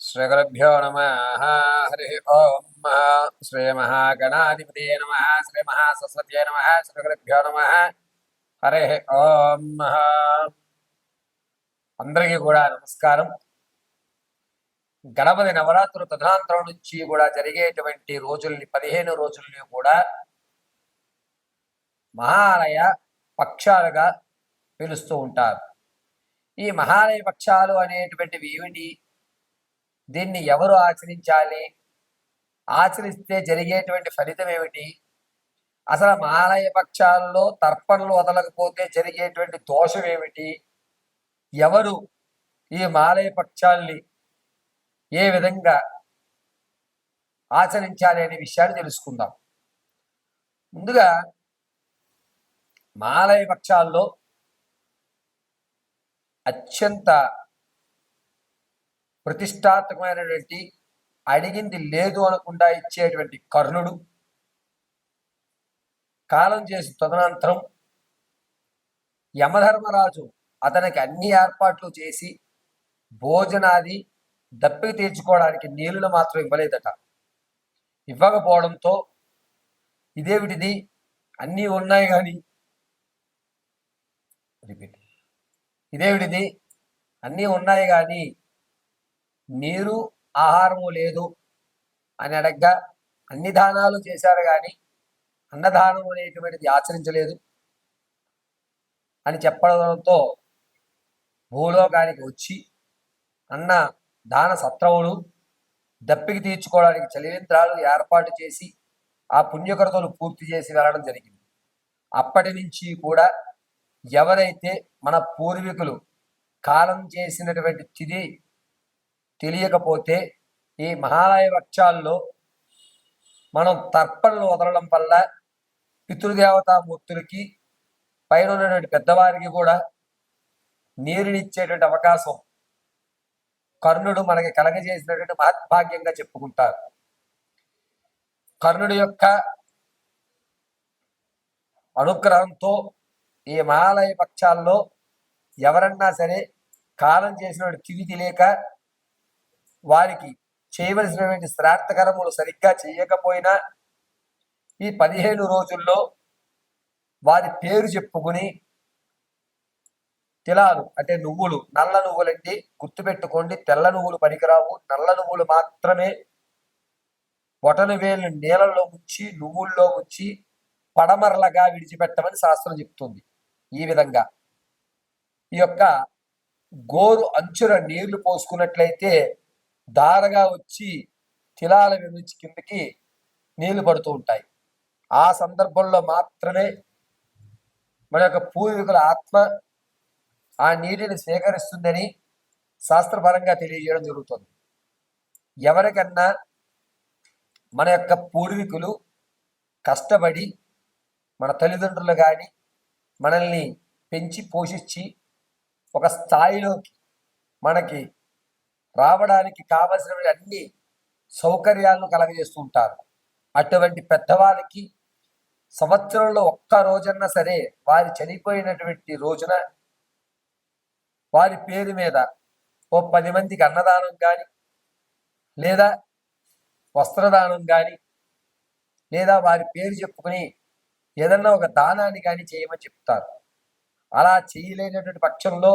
శ్రీగురుభ్యో నమ. హరి ఓం. శ్రీ మహాగణాధిపతి నమ. శ్రీ మహాసరస్వతి నమ. శ్రీగురుభ్యో నమ. హరి ఓం. అందరికీ కూడా నమస్కారం. గణపతి నవరాత్రులు తదనంతరం నుంచి కూడా జరిగేటువంటి రోజుల్ని 15 రోజుల్ని కూడా మహాలయ పక్షాలుగా పిలుస్తూ ఉంటారు. ఈ మహాలయ పక్షాలు అనేటువంటివి ఏమిటి? దీన్ని ఎవరు ఆచరించాలి? ఆచరిస్తే జరిగేటువంటి ఫలితం ఏమిటి? అసలు మహాలయ పక్షాల్లో తర్పణలు వదలకపోతే జరిగేటువంటి దోషం ఏమిటి? ఎవరు ఈ మహాలయ పక్షాల్ని ఏ విధంగా ఆచరించాలి అనే విషయాన్ని తెలుసుకుందాం. ముందుగా మహాలయ పక్షాల్లో అత్యంత ప్రతిష్టాత్మకమైనటువంటి, అడిగింది లేదు అనకుండా ఇచ్చేటువంటి కర్ణుడు కాలం చేసి తదనంతరం యమధర్మరాజు అతనికి అన్ని ఏర్పాట్లు చేసి భోజనాది దప్పిక తీర్చుకోవడానికి నీళ్లు మాత్రం ఇవ్వలేదట. ఇవ్వకపోవడంతో ఇదేమిటిది, అన్నీ ఉన్నాయి కానీ ఇదేమిటిది అన్నీ ఉన్నాయి కానీ నీరు ఆహారము లేదు అని అడగ్గా, అన్ని దానాలు చేశారు కానీ అన్నదానం అనేటువంటిది ఆచరించలేదు అని చెప్పడంతో భూలోకానికి వచ్చి అన్న దాన సత్రవులు దప్పికి తీర్చుకోవడానికి చలివేంద్రాలు ఏర్పాటు చేసి ఆ పుణ్యకృతులు పూర్తి చేసి వెళ్ళడం జరిగింది. అప్పటి నుంచి కూడా ఎవరైతే మన పూర్వీకులు కాలం చేసినటువంటి తిథి తెలియకపోతే ఈ మహాలయ వృక్షాల్లో మనం తర్పణలు వదలడం వల్ల పితృదేవతామూర్తులకి పైన ఉన్నటువంటి పెద్దవారికి కూడా నీరునిచ్చేటువంటి అవకాశం కర్ణుడు మనకి కలగజేసినటువంటి మహద్భాగ్యంగా చెప్పుకుంటారు. కర్ణుడి యొక్క అనుగ్రహంతో ఈ మహాలయ పక్షాల్లో ఎవరన్నా సరే కాలం చేసినటువంటి తిథి తెలియక వారికి చేయవలసినటువంటి శ్రార్థకరములు సరిగ్గా చేయకపోయినా ఈ 15 రోజుల్లో వారి పేరు చెప్పుకుని తిలాలు అంటే నువ్వులు, నల్ల నువ్వులండి, గుర్తుపెట్టుకోండి. తెల్ల నువ్వులు పనికిరావు, నల్ల నువ్వులు మాత్రమే. బొటను వేలు నీళ్ళల్లో ముంచి నువ్వుల్లో ముంచి పడమరలగా విడిచిపెట్టమని శాస్త్రం చెప్తుంది. ఈ విధంగా ఈ యొక్క గోరు అంచుల నీళ్లు పోసుకున్నట్లయితే దారగా వచ్చి తిలాల నుంచి కిందకి నీళ్లు పడుతూ ఉంటాయి. ఆ సందర్భంలో మాత్రమే మన యొక్క పూర్వీకుల ఆత్మ ఆ నీటిని స్వీకరిస్తుందని శాస్త్రపరంగా తెలియజేయడం జరుగుతుంది. ఎవరికన్నా మన యొక్క పూర్వీకులు కష్టపడి మన తల్లిదండ్రులు కానీ మనల్ని పెంచి పోషించి ఒక స్థాయిలోకి మనకి రావడానికి కావలసిన అన్ని సౌకర్యాలను కలగజేస్తూ ఉంటారు. అటువంటి పెద్దవాళ్ళకి సంవత్సరంలో ఒక్క రోజన్నా సరే వారి చనిపోయినటువంటి రోజున వారి పేరు మీద ఓ 10 మందికి అన్నదానం కానీ లేదా వస్త్రదానం కానీ లేదా వారి పేరు చెప్పుకుని ఏదన్నా ఒక దానాన్ని కానీ చేయమని చెప్తారు. అలా చేయలేనటువంటి పక్షంలో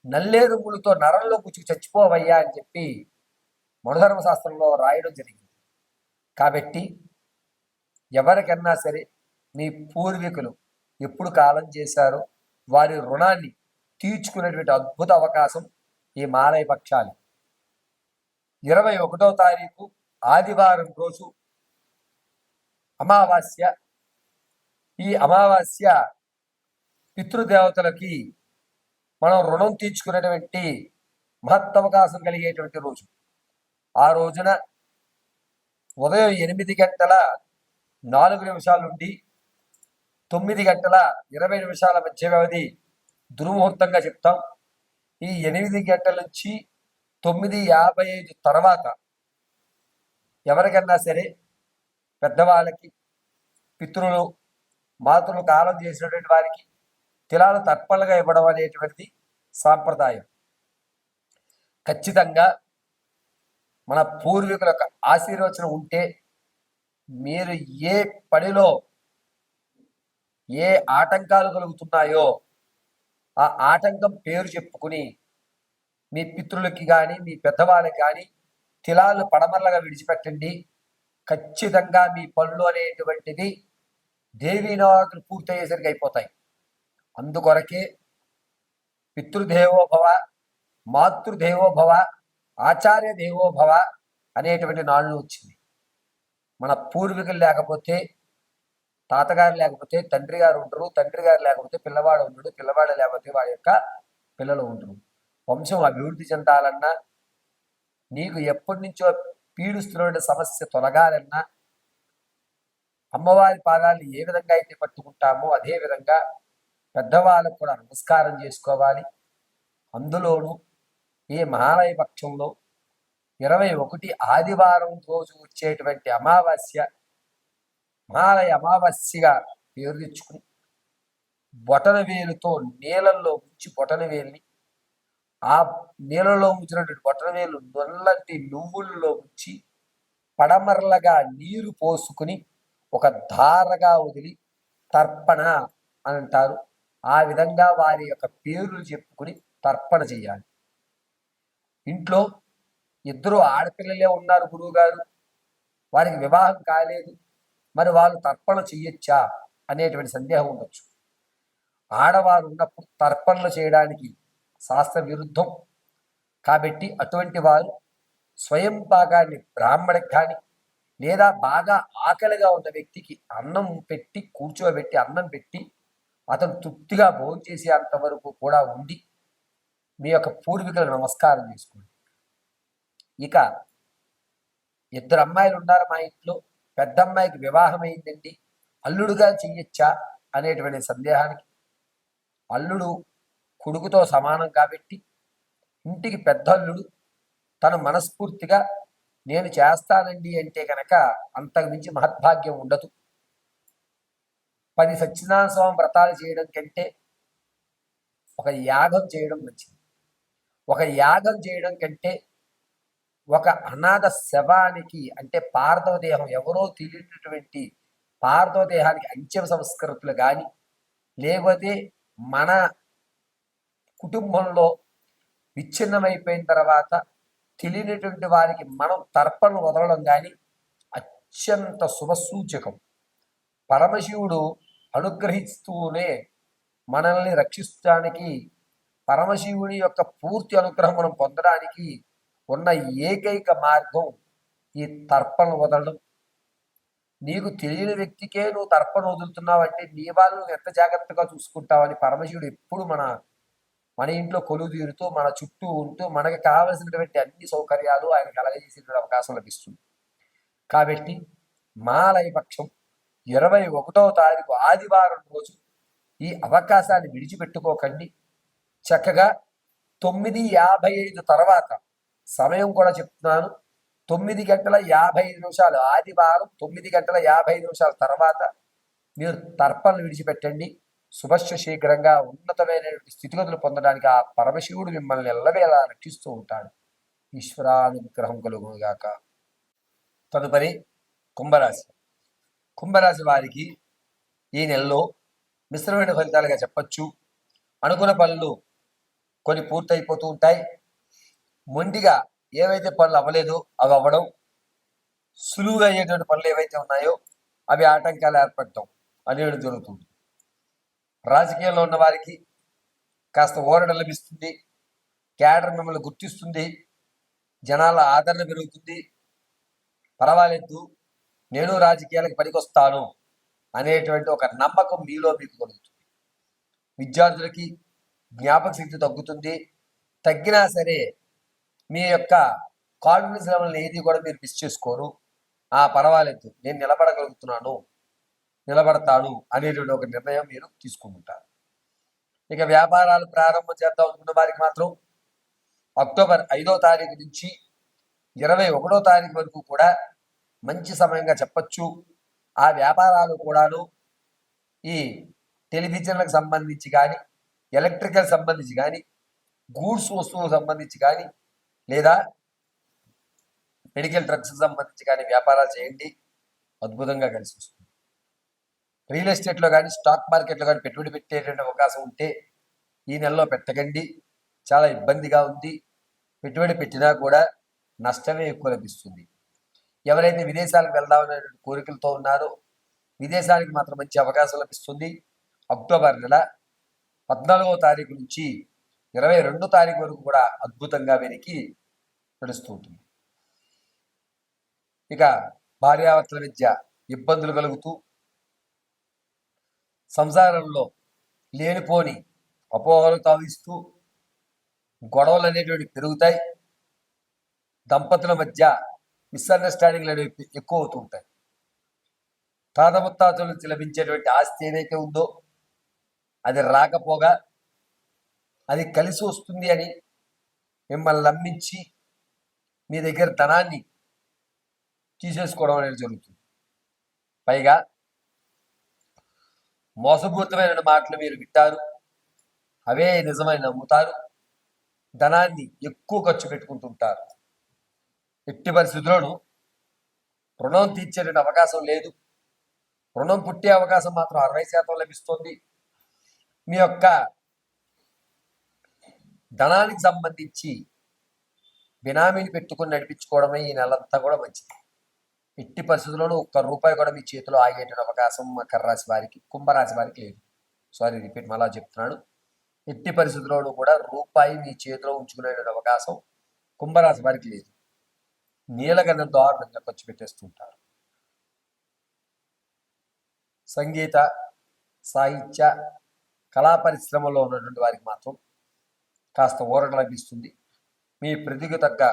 నల్లేరుములతో నరంలో కూర్చుని చచ్చిపోవయ్యా అని చెప్పి మనుధర్మశాస్త్రంలో రాయడం జరిగింది. కాబట్టి ఎవరికన్నా సరే మీ పూర్వీకులు ఎప్పుడు కాలం చేశారో వారి రుణాన్ని తీర్చుకునేటువంటి అద్భుత అవకాశం ఈ మహాలయ పక్షాలు. 21వ తారీఖు ఆదివారం రోజు అమావాస్య. ఈ అమావాస్య పితృదేవతలకి మనం రుణం తీర్చుకునేటువంటి మహత్తవకాశం కలిగేటువంటి రోజు. ఆ రోజున ఉదయం 8 గంటల 4 నిమిషాల నుండి 9 గంటల 20 నిమిషాల మధ్య వ్యవధి దుర్ముహూర్తంగా చెప్తాం. ఈ 8 గంటల నుంచి 9:55 తర్వాత ఎవరికన్నా సరే పెద్దవాళ్ళకి, పితృలు, మాతృలు కాలం చేసినటువంటి వారికి తిలాలు తర్పణలుగా ఇవ్వడం అనేటువంటిది సాంప్రదాయం. ఖచ్చితంగా మన పూర్వీకుల యొక్క ఆశీర్వచనం ఉంటే మీరు ఏ పనిలో ఏ ఆటంకాలు కలుగుతున్నాయో ఆ ఆటంకం పేరు చెప్పుకుని మీ పితృలకి కానీ మీ పెద్దవాళ్ళకి కానీ తిలాలు పడమరలుగా విడిచిపెట్టండి. ఖచ్చితంగా మీ పనులు అనేటువంటిది దేవీ నవరాత్రులు పూర్తయ్యేసరికి అయిపోతాయి. అందుకొరకే పితృదేవోభవ, మాతృదేవోభవ, ఆచార్య దేవోభవ అనేటువంటి నాళ్ళు వచ్చింది. మన పూర్వీకులు లేకపోతే, తాతగారు లేకపోతే తండ్రి గారు ఉండరు, తండ్రి గారు లేకపోతే పిల్లవాడు ఉండడు, పిల్లవాడు లేకపోతే వాడి యొక్క పిల్లలు ఉండరు. వంశం అభివృద్ధి చెందాలన్నా, నీకు ఎప్పటి నుంచో పీడిస్తున్న సమస్య తొలగాలన్నా, అమ్మవారి పాదాన్ని ఏ విధంగా అయితే పట్టుకుంటామో అదే విధంగా పెద్దవాళ్ళకు కూడా నమస్కారం చేసుకోవాలి. అందులోనూ ఈ మహాలయ పక్షంలో 21 ఆదివారం రోజు వచ్చేటువంటి అమావాస్య మహాలయ అమావాస్యగా పేరు తెచ్చుకుని బొటన వేలుతో నీళ్ళల్లో ఉంచి బొటన వేలుని ఆ నీళ్ళలో ఉంచినటువంటి బొటన వేలు నొల్లటి నువ్వుల్లో ఉంచి పడమరలుగా నీరు పోసుకుని ఒక ధారగా వదిలి తర్పణ అని అంటారు. ఆ విధంగా వారి యొక్క పేర్లు చెప్పుకుని తర్పణ చేయాలి. ఇంట్లో ఇద్దరు ఆడపిల్లలే ఉన్నారు, గురువు గారు వారికి వివాహం కాలేదు, మరి వాళ్ళు తర్పణ చెయ్యొచ్చా అనేటువంటి సందేహం ఉండొచ్చు. ఆడవారు ఉన్నప్పుడు తర్పణలు చేయడానికి శాస్త్ర విరుద్ధం కాబట్టి అటువంటి వారు స్వయం భాగాన్ని బ్రాహ్మడికి కానీ లేదా బాగా ఆకలిగా ఉన్న వ్యక్తికి అన్నం పెట్టి కూర్చోబెట్టి అన్నం పెట్టి అతను తృప్తిగా భోజనం చేసే అంతవరకు కూడా ఉండి మీ యొక్క పూర్వీకులకు నమస్కారం చేసుకోండి. ఇక ఇద్దరు అమ్మాయిలు ఉన్నారు మా ఇంట్లో, పెద్ద అమ్మాయికి వివాహం అయిందండి, అల్లుడుగా చెయ్యొచ్చా అనేటువంటి సందేహానికి అల్లుడు కొడుకుతో సమానం కాబట్టి ఇంటికి పెద్ద అల్లుడు తను మనస్ఫూర్తిగా నేను చేస్తానండి అంటే కనుక అంతకు మించి మహద్భాగ్యం ఉండదు. 10 సత్యనారాయణ స్వామి వ్రతాలు చేయడం కంటే ఒక యాగం చేయడం మంచిది. ఒక యాగం చేయడం కంటే ఒక అనాథ శవానికి అంటే పార్థవ దేహం ఎవరో తెలియనటువంటి పార్థవ దేహానికి అంత్య సంస్కృతులు కానీ లేకపోతే మన కుటుంబంలో విచ్ఛిన్నమైపోయిన తర్వాత తెలియనటువంటి వారికి మనం తర్పణ వదలడం కానీ అత్యంత శుభసూచకం. పరమశివుడు అనుగ్రహిస్తూనే మనల్ని రక్షించడానికి పరమశివుని యొక్క పూర్తి అనుగ్రహం మనం పొందడానికి ఉన్న ఏకైక మార్గం ఈ తర్పణ వదలడం. నీకు తెలియని వ్యక్తికే నువ్వు తర్పణ వదులుతున్నావు అంటే నీ వాళ్ళు ఎంత జాగ్రత్తగా చూసుకుంటావని పరమశివుడు ఎప్పుడు మన ఇంట్లో కొలువు తీరుతూ మన చుట్టూ ఉంటూ మనకు కావలసినటువంటి అన్ని సౌకర్యాలు ఆయన కలగజేసే అవకాశం లభిస్తుంది. కాబట్టి మహాలయ పక్షం 21వ తారీఖు ఆదివారం రోజు ఈ అవకాశాన్ని విడిచిపెట్టుకోకండి. చక్కగా 9:55 తర్వాత సమయం కూడా చెప్తున్నాను, 9:55 ఆదివారం 9:55 తర్వాత మీరు తర్పణలు విడిచిపెట్టండి. శుభస్య శీఘ్రంగా ఉన్నతమైనటువంటి స్థితిగతులు పొందడానికి ఆ పరమశివుడు మిమ్మల్ని ఎల్లవేళలా రక్షిస్తూ ఉంటాడు. ఈశ్వరానుగ్రహం కలుగుగాక. తదుపరి కుంభరాశి. కుంభరాశి వారికి ఈ నెలలో మిశ్రమైన ఫలితాలుగా చెప్పచ్చు. అనుకున్న పనులు కొన్ని పూర్తయిపోతూ ఉంటాయి. మొండిగా ఏవైతే పనులు అవ్వలేదో అవి అవ్వడం, సులువుగా అయ్యేటువంటి పనులు ఏవైతే ఉన్నాయో అవి ఆటంకాలు ఏర్పడటం అనేది జరుగుతుంది. రాజకీయాల్లో ఉన్న వారికి కాస్త ఊరట లభిస్తుంది, క్యాడర్ మిమ్మల్ని గుర్తిస్తుంది, జనాల ఆదరణ పెరుగుతుంది. పర్వాలేదు, నేను రాజకీయాలకు పనికొస్తాను అనేటువంటి ఒక నమ్మకం మీలో మీకు కలుగుతుంది. విద్యార్థులకి జ్ఞాపక శక్తి తగ్గుతుంది. తగ్గినా సరే మీ యొక్క కాన్ఫిడెన్స్ లెవెల్ని ఏది కూడా మీరు మిస్ చేసుకోరు. పర్వాలేదు, నేను నిలబడతాను అనేటువంటి ఒక నిర్ణయం మీరు తీసుకుంటారు. ఇక వ్యాపారాలు ప్రారంభం చేద్దాం అనుకున్న వారికి మాత్రం అక్టోబర్ 5వ తారీఖు నుంచి 21వ తారీఖు వరకు కూడా మంచి సమయంగా చెప్పచ్చు. ఆ వ్యాపారాలు కూడాను ఈ టెలివిజన్లకు సంబంధించి కానీ, ఎలక్ట్రికల్ సంబంధించి కానీ, గూడ్స్ వస్తువులకు సంబంధించి కానీ, లేదా మెడికల్ డ్రగ్స్కి సంబంధించి కానీ వ్యాపారాలు చేయండి, అద్భుతంగా కలిసి వస్తుంది. రియల్ ఎస్టేట్లో కానీ స్టాక్ మార్కెట్లో కానీ పెట్టుబడి పెట్టేటువంటి అవకాశం ఉంటే ఈ నెలలో పెట్టకండి, చాలా ఇబ్బందిగా ఉంది. పెట్టుబడి పెట్టినా కూడా నష్టమే ఎక్కువ లభిస్తుంది. ఎవరైతే విదేశాలకు వెళ్దామనే కోరికలతో ఉన్నారో విదేశానికి మాత్రం మంచి అవకాశం లభిస్తుంది. అక్టోబర్ నెల 14వ తారీఖు నుంచి 22 తారీఖు వరకు కూడా అద్భుతంగా వెనక్కి నడుస్తూ ఉంటుంది. ఇక భార్యాభర్తల మధ్య ఇబ్బందులు కలుగుతూ సంసారంలో లేనిపోని అపోహలు తావిస్తూ గొడవలు అనేటువంటి పెరుగుతాయి. దంపతుల మధ్య మిస్అండర్స్టాండింగ్లు అనేవి ఎక్కువ అవుతూ ఉంటాయి. తాత ముత్తాతల నుంచి లభించేటువంటి ఆస్తి ఏదైతే ఉందో అది రాకపోగా అది కలిసి వస్తుంది అని మిమ్మల్ని నమ్మించి మీ దగ్గర ధనాన్ని తీసేసుకోవడం అనేది జరుగుతుంది. పైగా మోసపూరితమైన మాటలు మీరు వింటారు, అవే నిజమని నమ్ముతారు, ధనాన్ని ఎక్కువ ఖర్చు పెట్టుకుంటుంటారు. ఎట్టి పరిస్థితుల్లోనూ రుణం తీర్చేటువంటి అవకాశం లేదు. రుణం పుట్టే అవకాశం మాత్రం 60% లభిస్తుంది. మీ యొక్క ధనానికి సంబంధించి బినామీని పెట్టుకుని నడిపించుకోవడమే ఈ నెలంతా కూడా మంచిది. ఎట్టి పరిస్థితుల్లోనూ ₹1 కూడా మీ చేతిలో ఆగేటువంటి అవకాశం మకర రాశి వారికి, కుంభరాశి వారికి లేదు. సారీ, రిపీట్ మళ్ళా చెప్తున్నాను. ఎట్టి పరిస్థితుల్లోనూ కూడా రూపాయి మీ చేతిలో ఉంచుకునేటువంటి అవకాశం కుంభరాశి వారికి లేదు. నీలగన్న దారుణంగా ఖర్చు పెట్టేస్తుంటారు. సంగీత, సాహిత్య, కళా పరిశ్రమలో ఉన్నటువంటి వారికి మాత్రం కాస్త ఊరట లభిస్తుంది. మీ ప్రతిభకు తగ్గ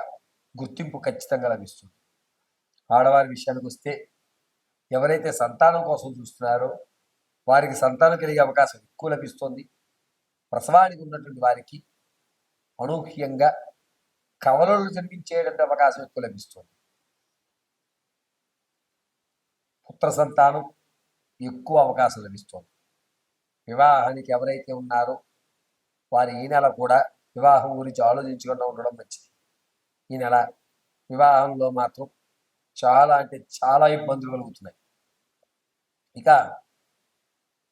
గుర్తింపు ఖచ్చితంగా లభిస్తుంది. ఆడవారి విషయానికి వస్తే ఎవరైతే సంతానం కోసం చూస్తున్నారో వారికి సంతానం కలిగే అవకాశం ఎక్కువ లభిస్తుంది. ప్రసవానికి ఉన్నటువంటి వారికి అనూహ్యంగా కవలలు జన్మించేటువంటి అవకాశం ఎక్కువ లభిస్తుంది. పుత్ర సంతానం ఎక్కువ అవకాశం లభిస్తుంది. వివాహానికి ఎవరైతే ఉన్నారో వారి ఈ నెల కూడా వివాహం గురించి ఆలోచించకుండా ఉండడం మంచిది. ఈ నెల వివాహంలో మాత్రం చాలా అంటే చాలా ఇబ్బందులు కలుగుతున్నాయి. ఇక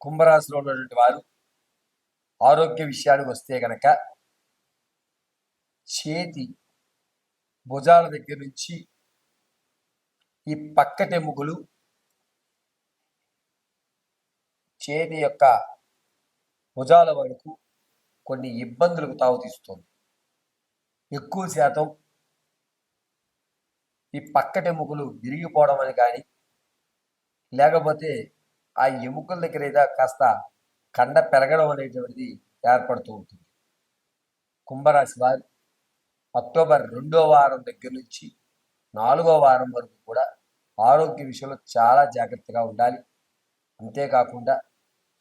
కుంభరాశిలో ఉన్నటువంటి వారు ఆరోగ్య విషయానికి వస్తే కనుక చేతి భుజాల దగ్గర నుంచి ఈ పక్కటెముకలు, చేతి యొక్క భుజాల వరకు కొన్ని ఇబ్బందులకు తావుతీస్తుంది. ఎక్కువ శాతం ఈ పక్కటెముకలు విరిగిపోవడం అని కానీ లేకపోతే ఆ ఎముకల దగ్గర ఏదో కాస్త కండ పెరగడం అనేటువంటిది ఏర్పడుతూ ఉంటుంది. కుంభరాశి వారు అక్టోబర్ 2వ వారం దగ్గర నుంచి 4వ వారం వరకు కూడా ఆరోగ్య విషయంలో చాలా జాగ్రత్తగా ఉండాలి. అంతేకాకుండా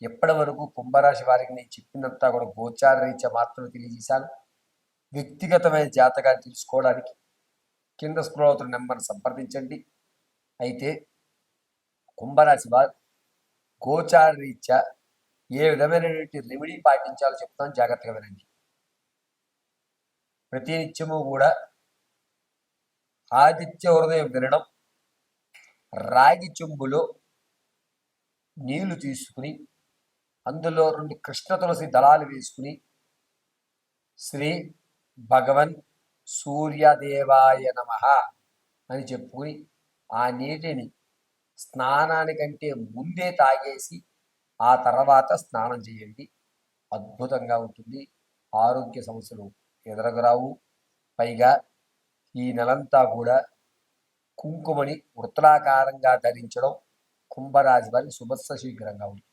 ఎప్పటి వరకు కుంభరాశి వారికి నేను చెప్పినంతా కూడా గోచార రీత్యా మాత్రమే తెలియజేశాను. వ్యక్తిగతమైన జాతకాన్ని తెలుసుకోవడానికి కింద స్క్రోల్ అవుతున్న నెంబర్ని సంప్రదించండి. అయితే కుంభరాశి వారు గోచార రీత్యా ఏ విధమైనటువంటి రెమెడీ పాటించాలో చెప్తాను, జాగ్రత్తగా వినండి. ప్రతినిత్యము కూడా ఆదిత్య హృదయం వినడం, రాగి చెంబులో నీళ్లు తీసుకుని అందులో 2 కృష్ణ తులసి దళాలు వేసుకుని శ్రీ భగవన్ సూర్యదేవాయ నమః అని చెప్పుకుని ఆ నీటిని స్నానానికంటే ముందే తాగేసి ఆ తర్వాత స్నానం చేయండి. అద్భుతంగా ఉంటుంది. ఆరోగ్య సమస్యలు ఎదురగరావు. పైగా ఈ నెలంతా కూడా కుంకుమని వృత్తాకారంగా ధరించడం కుంభరాశి వారికి శుభస్య శీఘ్రంగా ఉంటుంది.